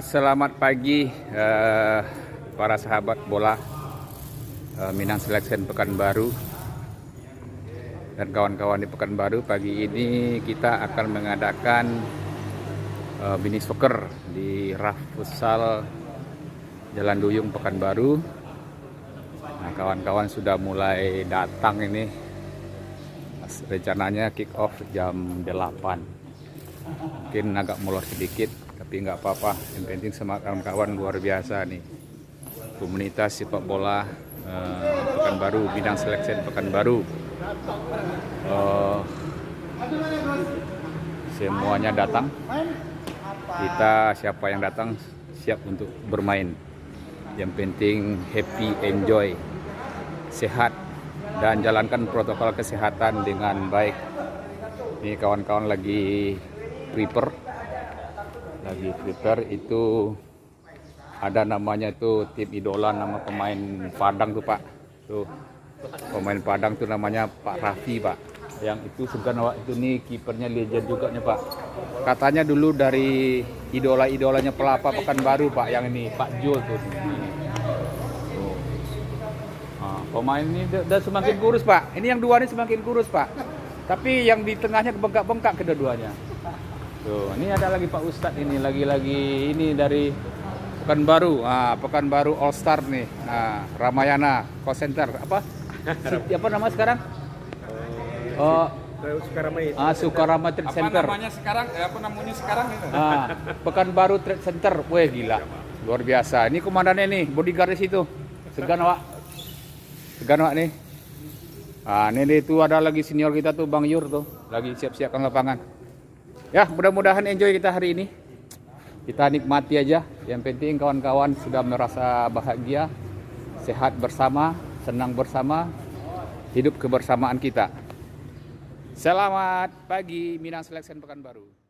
Selamat pagi para sahabat bola Minang Selection Pekanbaru dan kawan-kawan di Pekanbaru. Pagi ini kita akan mengadakan mini soccer di RAF Futsal Jalan Duyung Pekanbaru. Nah, kawan-kawan sudah mulai datang ini. Rencananya kick off jam 8. Mungkin agak molor sedikit, tapi nggak apa-apa. Yang penting semangat kawan-kawan luar biasa nih. Komunitas sepak bola Pekanbaru, Minang Selection Pekanbaru. Semuanya datang. Kita siapa yang datang siap untuk bermain. Yang penting happy, enjoy, sehat, dan jalankan protokol kesehatan dengan baik. Ini kawan-kawan lagi prepare itu ada namanya itu tim idola, nama pemain Padang tuh Pak. Tuh pemain Padang tuh namanya Pak Raffi Pak. Yang itu Suganawak itu nih kipernya legend juga nih Pak. Katanya dulu dari idola-idolanya pelapa Pekanbaru Pak, yang ini Pak Jul tuh. Pemain ini udah semakin kurus Pak. Ini yang dua ini semakin kurus Pak. Tapi yang di tengahnya bengkak-bengkak kedua-duanya. Tuh, ini ada lagi Pak Ustadz ini lagi-lagi ini dari Pekanbaru. Pekanbaru All Star nih. Ramayana Call Center apa? Apa nama sekarang? Sukaramai. Sukaramai Trade Center. Apa namanya sekarang? Apa namanya sekarang itu? Pekanbaru Trade Center. Wah gila. Luar biasa. Ini komandannya nih, bodyguard di situ. Seganawak nih. Ini itu ada lagi senior kita tuh Bang Yur tuh, lagi siap-siapkan lapangan. Ya, mudah-mudahan enjoy kita hari ini. Kita nikmati aja. Yang penting kawan-kawan sudah merasa bahagia, sehat bersama, senang bersama, hidup kebersamaan kita. Selamat pagi Minang Selection Pekanbaru.